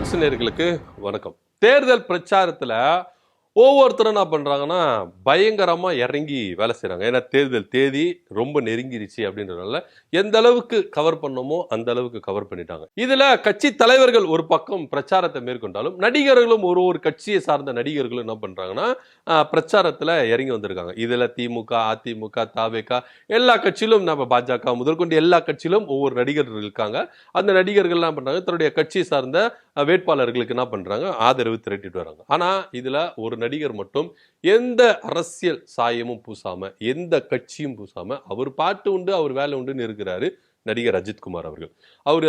Tax நேயர்களுக்கு வணக்கம். தேர்தல் பிரச்சாரத்துல ஒவ்வொருத்தரும் என்ன பண்றாங்கன்னா பயங்கரமா இறங்கி வேலை செய்றாங்க. ஏன்னா தேர்தல் தேதி ரொம்ப நெருங்கிருச்சு அப்படின்றதுனால எந்த அளவுக்கு கவர் பண்ணணுமோ அந்த அளவுக்கு கவர் பண்ணிட்டாங்க. இதுல கட்சி தலைவர்கள் ஒரு பக்கம் பிரச்சாரத்தை மேற்கொண்டாலும் நடிகர்களும் ஒரு கட்சியை சார்ந்த நடிகர்களும் என்ன பண்றாங்கன்னா பிரச்சாரத்துல இறங்கி வந்திருக்காங்க. இதுல திமுக, அதிமுக, தவேக எல்லா கட்சியிலும் நம்ம பாஜக முதற்கொண்டு எல்லா கட்சியிலும் ஒவ்வொரு நடிகர்கள் இருக்காங்க. அந்த நடிகர்கள் என்ன பண்றாங்க, தன்னுடைய கட்சியை சார்ந்த வேட்பாளர்களுக்கு என்ன பண்றாங்க, ஆதரவு திரட்டிட்டு வராங்க. ஆனா இதுல ஒரு நடிகர் மட்டும் எந்த அரசியல் சாயமும் பூசாம எந்த கட்சியும் பூசாம அவர் பாட்டு உண்டு அவர் வேலை உண்டுன்னு இருக்கிறாரு நடிகர் அஜித்குமார் அவர்கள். அவர்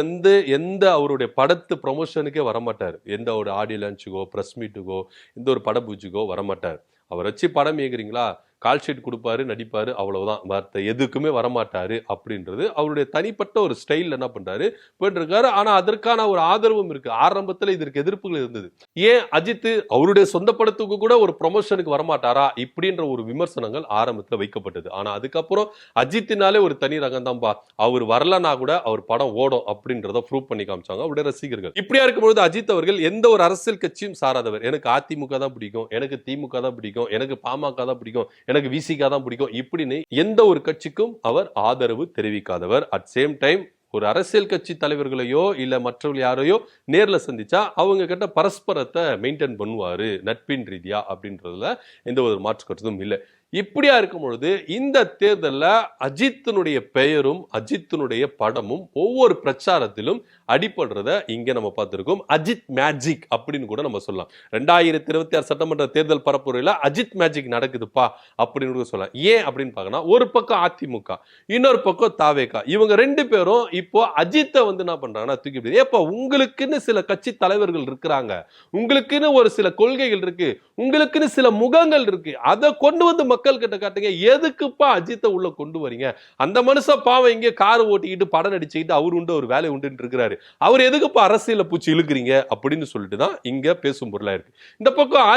எந்த அவருடைய படத்து ப்ரொமோஷனுக்கே வரமாட்டார். எந்த ஒரு ஆடியோ லான்ச்சுக்கோ பிரஸ் மீட்டுக்கோ எந்த ஒரு பட பூஜைக்கோ வரமாட்டார். அவர் வச்சு படம் ஏகுறீங்களா, கால் ஷீட் கொடுப்பாரு, நடிப்பாரு, அவ்வளவுதான். மற்ற எதுக்குமே வரமாட்டாரு அப்படின்றது அவருடைய தனிப்பட்ட ஒரு ஸ்டைல் என்ன பண்றாரு போயிட்டு இருக்காரு. ஆனா அதற்கான ஒரு ஆதரவும் இருக்கு. ஆரம்பத்துல இதற்கு எதிர்ப்புகள் இருந்தது. ஏன் அஜித் அவருடைய சொந்த படத்துக்கு கூட ஒரு ப்ரொமோஷனுக்கு வரமாட்டாரா இப்படின்ற ஒரு விமர்சனங்கள் ஆரம்பத்துல வைக்கப்பட்டது. ஆனா அதுக்கப்புறம் அஜித்தினாலே ஒரு தனி ரகம் தான்பா, அவர் வரலனா கூட அவர் படம் ஓடும் அப்படின்றத ப்ரூவ் பண்ணி காமிச்சாங்க அவருடைய ரசிகர்கள். இப்படியா இருக்கும்போது அஜித் அவர்கள் எந்த ஒரு அரசியல் கட்சியும் சாராதவர். எனக்கு அதிமுக தான் பிடிக்கும், எனக்கு திமுக தான் பிடிக்கும், எனக்கு பாமக தான் பிடிக்கும், எனக்கு விசிகா தான் பிடிக்கும், இப்படின்னு எந்த ஒரு கட்சிக்கும் அவர் ஆதரவு தெரிவிக்காதவர். அட் சேம் டைம் ஒரு அரசியல் கட்சி தலைவர்களையோ இல்ல மற்றவர்கள் யாரையோ நேர்ல சந்திச்சா அவங்க கிட்ட பரஸ்பரத்தை மெயின்டைன் பண்ணுவாரு நட்பின் ரீதியா அப்படின்றதுல எந்த ஒரு மாற்று கருத்தும் இல்லை. இப்படியா இருக்கும் பொழுது இந்த தேர்தல்ல அஜித்தினுடைய பெயரும் அஜித்தினுடைய படமும் ஒவ்வொரு பிரச்சாரத்திலும் அடிபடுறத இங்க நம்ம பார்த்திருக்கோம். அஜித் மேஜிக் அப்படின்னு கூட நம்ம சொல்லலாம். 2026 சட்டமன்ற தேர்தல் பரப்புரையில அஜித் மேஜிக் நடக்குதுப்பா அப்படின்னு சொல்லலாம். ஏன் அப்படின்னு பார்க்கணும், ஒரு பக்கம் அதிமுக, இன்னொரு பக்கம் தவேக, இவங்க ரெண்டு பேரும் இப்போ அஜித்தை என்ன பண்றாங்கன்னா தூக்கி, ஏப்பா உங்களுக்குன்னு சில கட்சி தலைவர்கள் இருக்கிறாங்க, உங்களுக்குன்னு ஒரு சில கொள்கைகள் இருக்கு, உங்களுக்குன்னு சில முகங்கள் இருக்கு, அதை கொண்டு வந்து மக்கள் கிட்ட காட்டுங்க. எதுக்குப்பா அஜித்தை உள்ள கொண்டு வரீங்க? அந்த மனுஷன் பாவம் இங்கே கார் ஓட்டிக்கிட்டு படம் நடிச்சுக்கிட்டு அவர் உண்டு ஒரு வேலை உண்டு இருக்கிறாரு. அவர் எதுக்குப்பா அரசியல பூச்சி இழுக்கிறீங்க அப்படின்னு சொல்லிட்டு தான் இங்க பேசும் பொருளா இருக்கு. இந்த பக்கம்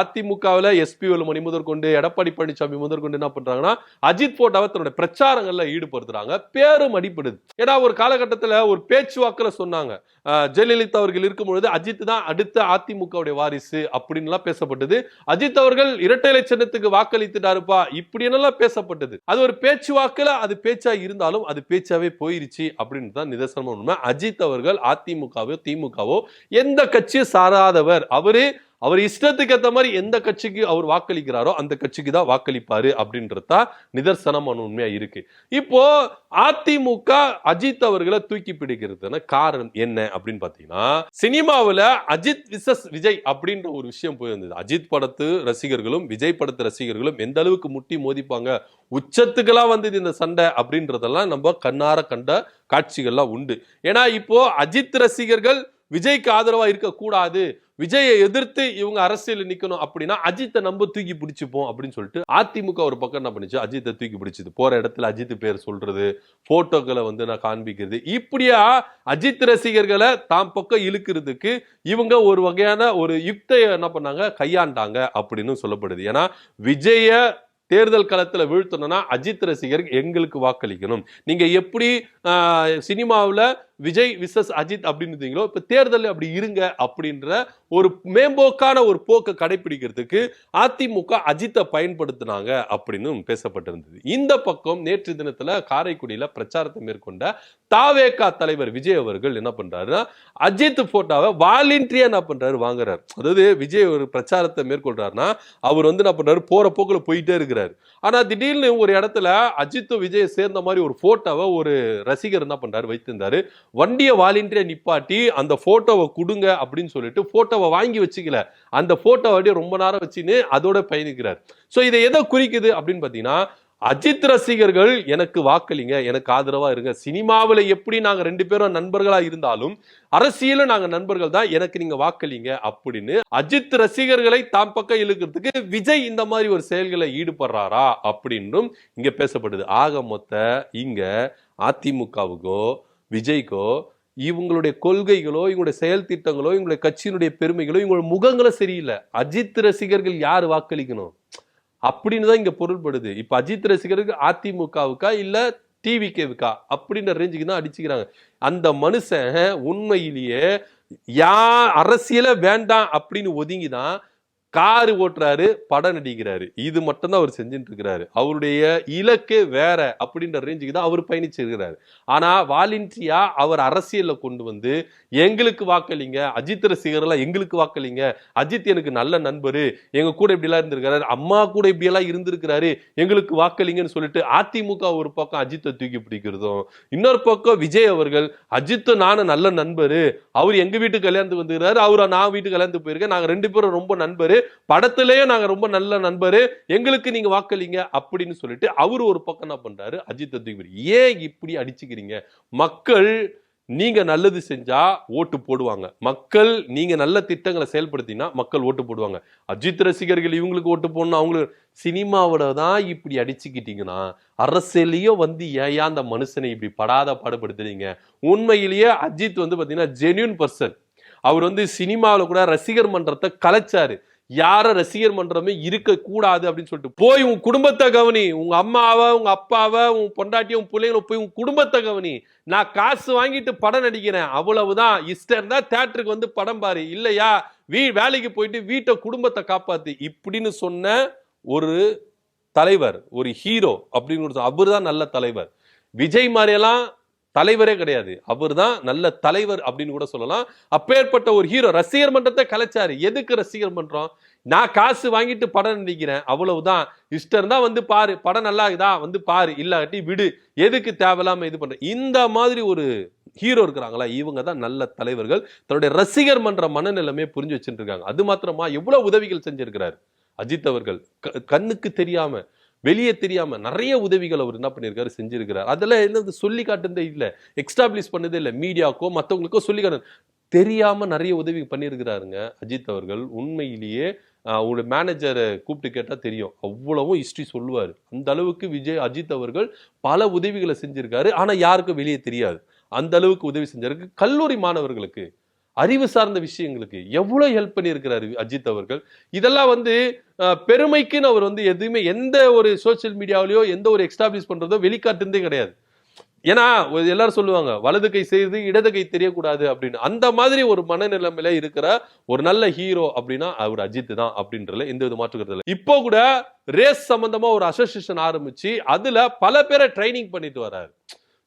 அதிமுகவில் எஸ்பி வேலுமணி முதற்கொண்டு எடப்பாடி பழனிசாமி முதற்கொண்டு என்ன பண்றாங்கன்னா அஜித் போட்டோவை தன்னுடைய பிரச்சாரங்கள்ல ஈடுபடுத்துறாங்க. பேரும் அடிப்படுது. ஏன்னா ஒரு காலகட்டத்தில் ஒரு பேச்சுவாக்கில் சொன்னாங்க, ஜெயலலிதா அவர்கள் இருக்கும் பொழுது அஜித் தான் அடுத்த அதிமுகவுடைய வாரிசு அப்படின்னு பேசப்பட்டது. அஜித் அவர்கள் இரட்டை இலை சின்னத்துக்கு வாக்களித்துட்டாருப்பா இப்படி என்னெல்லாம் பேசப்பட்டது. அது ஒரு பேச்சுவாக்குல அது பேச்சா இருந்தாலும் அது பேச்சாவே போயிருச்சு அப்படின்னு தான் நிதர்சனமான உண்மை. அஜித் அவர்கள் அதிமுகவோ திமுகவோ எந்த கட்சியும் சாராதவர். அவர் இஷ்டத்துக்கு ஏற்ற மாதிரி எந்த கட்சிக்கு அவர் வாக்களிக்கிறாரோ அந்த கட்சிக்கு தான் வாக்களிப்பாரு அப்படின்றதா நிதர்சனமான உண்மையா இருக்கு. இப்போ அதிமுக அஜித் அவர்களை தூக்கி பிடிக்கிறதுனா காரணம் என்ன அப்படின்னு பாத்தீங்கன்னா, சினிமாவில் அஜித் விசஸ் விஜய் அப்படின்ற ஒரு விஷயம் போயிருந்தது. அஜித் படத்து ரசிகர்களும் விஜய் படத்து ரசிகர்களும் எந்த அளவுக்கு முட்டி மோதிப்பாங்க, உச்சத்துக்கெல்லாம் வந்தது இந்த சண்டை அப்படின்றதெல்லாம் நம்ம கண்ணார கண்ட காட்சிகள்லாம் உண்டு. ஏன்னா இப்போ அஜித் ரசிகர்கள் விஜய்க்கு ஆதரவா இருக்கக்கூடாது, விஜயை எதிர்த்து இவங்க அரசியல் நிக்கணும் அப்படின்னா அஜித்தை நம்ம தூக்கி பிடிச்சுப்போம் அப்படின்னு சொல்லிட்டு அதிமுக ஒரு பக்கம் என்ன பண்ணிச்சு, அஜித்தை தூக்கி பிடிச்சது. போற இடத்துல அஜித் பேர் சொல்றது, போட்டோக்களை நான் காண்பிக்கிறது, இப்படியா அஜித் ரசிகர்களை தாம் பக்கம் இழுக்கிறதுக்கு இவங்க ஒரு வகையான ஒரு யுக்தியை என்ன பண்ணாங்க, கையாண்டாங்க அப்படின்னு சொல்லப்படுது. ஏன்னா விஜய தேர்தல் களத்துல வீழ்த்தணும்னா அஜித் ரசிகர் எங்களுக்கு வாக்களிக்கணும். நீங்க எப்படி சினிமாவில் விஜய் விசஸ் அஜித் அப்படின்னு இப்ப தேர்தல் அப்படி இருங்க அப்படின்ற ஒரு மேம்போக்கான ஒரு போக்கை கடைபிடிக்கிறதுக்கு அதிமுக அஜித்தை பயன்படுத்தினாங்க அப்படின்னு பேசப்பட்டிருந்தது. இந்த பக்கம் நேற்று தினத்துல காரைக்குடியில பிரச்சாரத்தை மேற்கொண்ட தவேக தலைவர் விஜய் அவர்கள் என்ன பண்றாருன்னா அஜித் போட்டோவை வாலண்டியரா என்ன பண்றாரு வாங்குறாரு. அதாவது விஜய் ஒரு பிரச்சாரத்தை மேற்கொள்றாருன்னா அவர் என்ன பண்றாரு, போற போக்குல போயிட்டே இருக்கிறாரு. ஆனா திடீர்னு ஒரு இடத்துல அஜித் விஜய் சேர்ந்த மாதிரி ஒரு போட்டோவை ஒரு ரசிகர் என்ன பண்றாரு வைத்திருந்தாரு. வண்டியை வாலண்டியரா நிப்பாட்டி அந்த போட்டோவை கொடுங்க அப்படின்னு சொல்லிட்டு போட்டோவை வாங்கி வச்சுக்கல, அந்த போட்டோவை ரொம்ப நேரம் வச்சுன்னு அதோட பயணிக்கிறார். சோ இதை எதை குறிக்குது அப்படின்னு பாத்தீங்கன்னா, அஜித் ரசிகர்கள் எனக்கு வாக்களிங்க, எனக்கு ஆதரவா இருங்க. சினிமாவில் எப்படி நாங்க ரெண்டு பேரும் நண்பர்களா இருந்தாலும் அரசியலும் நாங்க நண்பர்கள் தான், எனக்கு நீங்க வாக்களிங்க அப்படின்னு அஜித் ரசிகர்களை தாம் பக்கம் இழுக்கிறதுக்கு விஜய் இந்த மாதிரி ஒரு செயல்களை ஈடுபடுறாரா அப்படின்னும் இங்க பேசப்படுது. ஆக மொத்த இங்க அதிமுகவுக்கோ விஜய்க்கோ இவங்களுடைய கொள்கைகளோ இவங்களுடைய செயல் திட்டங்களோ இவங்களுடைய கட்சியினுடைய பெருமைகளோ இவங்களுடைய முகங்களும் சரியில்லை. அஜித் ரசிகர்கள் யார் வாக்களிக்கணும் அப்படின்னு தான் இங்க பொருள்படுது. இப்ப அஜித் ரசிகருக்கு அதிமுகவுக்கா இல்ல டிவிகேவுக்கா அப்படின்ற ரேஞ்சுக்கு தான் அடிச்சுக்கிறாங்க. அந்த மனுஷன் உண்மையிலேயே அரசியல வேண்டாம் அப்படின்னு ஒதுங்கிதான் காரு ஓட்டுறாரு, படம் நடிக்கிறாரு. இது மட்டும் தான் அவர் செஞ்சுட்டு இருக்கிறாரு. அவருடைய இலக்கு வேற அப்படின்ற ரேஞ்சுக்கு தான் அவர் பயணிச்சிருக்கிறாரு. ஆனா வாலண்டியா அவர் அரசியல்ல கொண்டு வந்து எங்களுக்கு வாக்களிங்க, அஜித் ரசிகர்லாம் எங்களுக்கு வாக்களிங்க, அஜித் எனக்கு நல்ல நண்பரு, எங்க கூட இப்படி எல்லாம் இருந்திருக்காரு, அம்மா கூட இப்படி எல்லாம் இருந்திருக்கிறாரு, எங்களுக்கு வாக்களிங்கன்னு சொல்லிட்டு அதிமுக ஒரு பக்கம் அஜித்தை தூக்கி பிடிக்கிறதும், இன்னொரு பக்கம் விஜய் அவர்கள் அஜித் நானும் நல்ல நண்பரு, அவர் எங்க வீட்டு கல்யாணத்துக்கு வந்துருக்காரு, அவரை நான் வீட்டு கல்யாணத்துக்கு போயிருக்கேன், நாங்க 2 பேரும் ரொம்ப நண்பரு, படத்திலேயே நாங்க ரொம்ப நல்ல நண்பரு, எங்களுக்கு நீங்க வாக்களிங்க அப்படின்னு சொல்லிட்டு அவரு ஒரு பக்கம் என்ன பண்றாரு, அஜித் தூக்கி. ஏன் இப்படி அடிச்சுக்கிறீங்க? மக்கள் நீங்க நல்லது செஞ்சா ஓட்டு போடுவாங்க. மக்கள் நீங்க நல்ல திட்டங்களை செயல்படுத்தினா மக்கள் ஓட்டு போடுவாங்க. அஜித் ரசிகர்கள் இவங்களுக்கு ஓட்டு போடணும், அவங்களுக்கு சினிமாவோட தான் இப்படி அடிச்சுக்கிட்டீங்கன்னா அரசியலையும் வந்து ஏன் அந்த மனுஷனை இப்படி படாத பாடுபடுத்துறீங்க? உண்மையிலேயே அஜித் வந்து பாத்தீங்கன்னா ஜென்யூன் பர்சன். அவர் வந்து சினிமாவில் கூட ரசிகர் மன்றத்தை கலைச்சாரு. யார ரசிகர் மன்றமே இருக்க கூடாது அப்படின்னு சொல்லிட்டு போய் உன் குடும்பத்தை கவனி, உங்க அம்மாவை, உங்க அப்பாவை, உன் பொண்டாட்டிய, உன் பிள்ளைங்களை போய் உன் குடும்பத்தை கவனி. நான் காசு வாங்கிட்டு படம் நடிக்கிறேன், அவ்வளவுதான். இஷ்டம் இருந்தா தியேட்டருக்கு வந்து படம் பாரு, இல்லையா வேலைக்கு போயிட்டு வீட்டை குடும்பத்தை காப்பாத்து இப்படின்னு சொன்ன ஒரு தலைவர், ஒரு ஹீரோ அப்படின்னு அவர் தான் நல்ல தலைவர். விஜய் மாதிரியெல்லாம் தலைவரே கிடையாது, அவர் தான் நல்ல தலைவர் அப்படின்னு கூட சொல்லலாம். அப்பேற்பட்ட ஒரு ஹீரோ ரசிகர் மன்றத்தை கலைச்சாரு. எதுக்கு ரசிகர் மன்றம்? நான் காசு வாங்கிட்டு படம் நடிக்கிறேன், அவ்வளவுதான். இஷ்டம் இருந்தா வந்து பாரு, படம் நல்லா இருக்குதா வந்து பாரு, இல்லாட்டி விடு, எதுக்கு தேவையில்லாம இது பண்ற? இந்த மாதிரி ஒரு ஹீரோ இருக்கிறாங்களா, இவங்க தான் நல்ல தலைவர்கள். தன்னுடைய ரசிகர் மன்ற மனநிலைமையை புரிஞ்சு வச்சுட்டு இருக்காங்க. அது மாத்திரமா எவ்வளவு உதவிகள் செஞ்சிருக்கிறார் அஜித் அவர்கள். கண்ணுக்கு தெரியாம, வெளியே தெரியாம நிறைய உதவிகள் அவர் என்ன பண்ணிருக்காரு, செஞ்சிருக்கிறார். அதெல்லாம் என்ன சொல்லி காட்டுறதே இல்ல, எக்ஸ்டாப்ளிஷ் பண்ணதே இல்ல, மீடியாக்கோ மற்றவங்களுக்கோ சொல்லி காட்டு தெரியாம நிறைய உதவி பண்ணியிருக்கிறாருங்க அஜித் அவர்கள். உண்மையிலேயே உங்களுடைய மேனேஜரை கூப்பிட்டு கேட்டா தெரியும், அவ்வளவும் ஹிஸ்டரி சொல்லுவாரு. அந்த அளவுக்கு அஜித் அவர்கள் பல உதவிகளை செஞ்சிருக்காரு. ஆனா யாருக்கும் வெளியே தெரியாது, அந்த அளவுக்கு உதவி செஞ்சிருக்கு. கல்லூரி மாணவர்களுக்கு, அறிவு சார்ந்த விஷயங்களுக்கு எவ்வளவு ஹெல்ப் பண்ணியிருக்கிறாரு அஜித் அவர்கள். இதெல்லாம் வந்து பெருமைக்குன்னு அவர் வந்து எதுவுமே எந்த ஒரு சோசியல் மீடியாவிலையோ எந்த ஒரு எக்ஸ்டாப்ளிஷ் பண்றதோ வெளிக்காட்டுறதே கிடையாது. ஏன்னா எல்லாரும் சொல்லுவாங்க வலது கை செய்து இடது கை தெரியக்கூடாது அப்படின்னு. அந்த மாதிரி ஒரு மனநிலைமையில இருக்கிற ஒரு நல்ல ஹீரோ அப்படின்னா அவர் அஜித் தான் அப்படின்றதுல எந்த வித மாற்றுக்கிறது இல்லை. இப்போ கூட ரேஸ் சம்பந்தமா ஒரு அசோசியேஷன் ஆரம்பிச்சு அதுல பல பேரை ட்ரைனிங் பண்ணிட்டு வர்றாரு.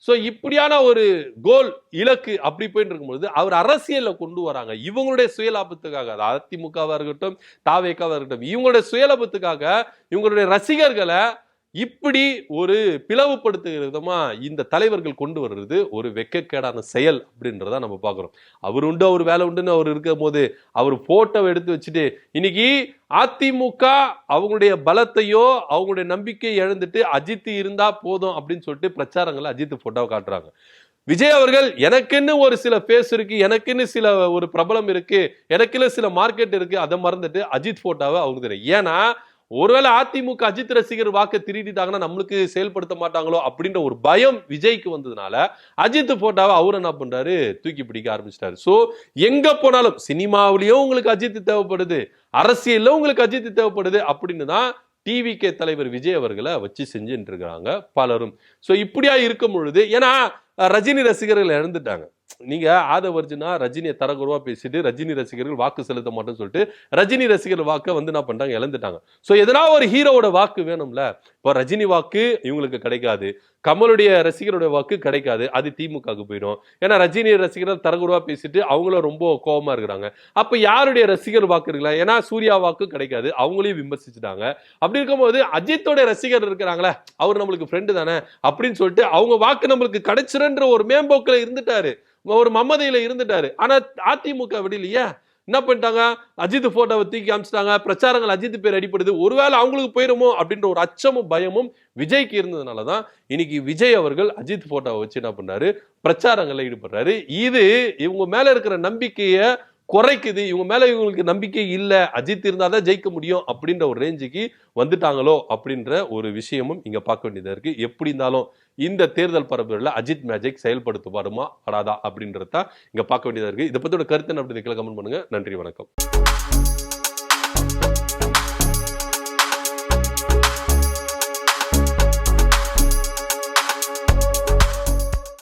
சோ இப்படியான ஒரு கோல் இலக்கு அப்படி போயிட்டு இருக்கும்போது அவர் அரசியல்ல கொண்டு வராங்க. இவங்களுடைய சுயலாபத்துக்காக, அதிமுகவா இருக்கட்டும், தாவேக்காவா இருக்கட்டும், இவங்களுடைய சுயலாபத்துக்காக இவங்களுடைய ரசிகர்களை இப்படி ஒரு பிளவுபடுத்துகிற விதமா இந்த தலைவர்கள் கொண்டு வர்றது ஒரு வெக்கக்கேடான செயல் அப்படின்றத நம்ம பாக்குறோம். அவர் உண்டு, அவர் வேலை உண்டுன்னு அவர் இருக்கும் போது அவர் போட்டோவை எடுத்து வச்சுட்டு இன்னைக்கு அதிமுக அவங்களுடைய பலத்தையோ அவங்களுடைய நம்பிக்கையை இழந்துட்டு அஜித் இருந்தா போதும் அப்படின்னு சொல்லிட்டு பிரச்சாரங்களை அஜித் போட்டோவை காட்டுறாங்க. விஜய் அவர்கள் எனக்குன்னு ஒரு சில பேஸ் இருக்கு, எனக்குன்னு சில ஒரு பிரபலம் இருக்கு, எனக்குன்னு சில மார்க்கெட் இருக்கு, அதை மறந்துட்டு அஜித் போட்டோவை அவங்க தெரியும். ஏன்னா ஒருவேளை அதிமுக அஜித் ரசிகர் வாக்கு திருடிட்டாங்கன்னா நம்மளுக்கு செயல்படுத்த மாட்டாங்களோ அப்படின்ற ஒரு பயம் விஜய்க்கு வந்ததுனால அஜித் போட்டாவை அவர் என்ன பண்றாரு, தூக்கி பிடிக்க ஆரம்பிச்சிட்டாரு. சோ எங்க போனாலும் சினிமாவிலயும் உங்களுக்கு அஜித் தேவைப்படுது, அரசியல்ல உங்களுக்கு அஜித் தேவைப்படுது அப்படின்னு தான் டிவிகே தலைவர் விஜய் அவர்களை வச்சு செஞ்சுட்டு இருக்காங்க பலரும். சோ இப்படியா இருக்கும் பொழுது, ஏன்னா ரஜினி ரசிகர்கள் இழந்துட்டாங்க. நீங்க ஆதவர்ஜுனா ரஜினியை தரக்குறவா பேசிட்டு ரஜினி ரசிகர்கள் வாக்கு செலுத்த மாட்டேன்னு சொல்லிட்டு ரஜினி ரசிகர்கள் வாக்கை வந்து என்ன பண்றாங்க, இழந்துட்டாங்க. சோ எதனா ஒரு ஹீரோவோட வாக்கு வேணும்ல. இப்போ ரஜினி வாக்கு இவங்களுக்கு கிடைக்காது, கமலுடைய ரசிகருடைய வாக்கு கிடைக்காது, அது திமுகவுக்கு போயிடும். ஏன்னா ரஜினி ரசிகர்கள் தரக்குறவா பேசிட்டு அவங்களும் ரொம்ப கோபமா இருக்கிறாங்க. அப்ப யாருடைய ரசிகர் வாக்கு இருக்கலாம், ஏன்னா சூர்யா வாக்கு கிடைக்காது, அவங்களையும் விமர்சிச்சுட்டாங்க. அப்படி இருக்கும்போது அஜித்தோட ரசிகர் இருக்கிறாங்களே, அவர் நம்மளுக்கு ஃப்ரெண்டு தானே அப்படின்னு சொல்லிட்டு அவங்க வாக்கு நம்மளுக்கு கிடைச்சிருன்ற ஒரு மேம்போக்கில் இருந்துட்டாரு, ஒரு மமதையில இருந்துட்டாரு. ஆனா அதிமுக விடலையே, என்ன பண்ணிட்டாங்க, அஜித் போட்டோவை தூக்கி அமிச்சிட்டாங்க, பிரச்சாரங்கள் அஜித் பேர் அடிப்படுது, ஒருவேளை அவங்களுக்கு போயிருமோ அப்படின்ற ஒரு அச்சமும் பயமும் விஜய்க்கு இருந்ததுனாலதான் இன்னைக்கு விஜய் அவர்கள் அஜித் போட்டோவை வச்சு என்ன பண்ணாரு, பிரச்சாரங்கள்ல ஈடுபடுறாரு. இது இவங்க மேல இருக்கிற நம்பிக்கைய குறைக்குது, இவங்க மேல இவங்களுக்கு நம்பிக்கை இல்ல, அஜித் இருந்தாதான் ஜெயிக்க முடியும் அப்படின்ற ஒரு ரேஞ்சுக்கு வந்துட்டாங்களோ அப்படின்ற ஒரு விஷயமும் இங்க பார்க்க வேண்டியதா இருக்கு. எப்படி இருந்தாலும் இந்த தேர்தல் பரப்புரையில அஜித் மேஜிக் செயல்படுத்தப்படுமா படாதா அப்படின்றத இங்க பார்க்க வேண்டியதா இருக்கு. இதை பத்தியோட கருத்து என்ன அப்படி கமெண்ட் பண்ணுங்க. நன்றி, வணக்கம்.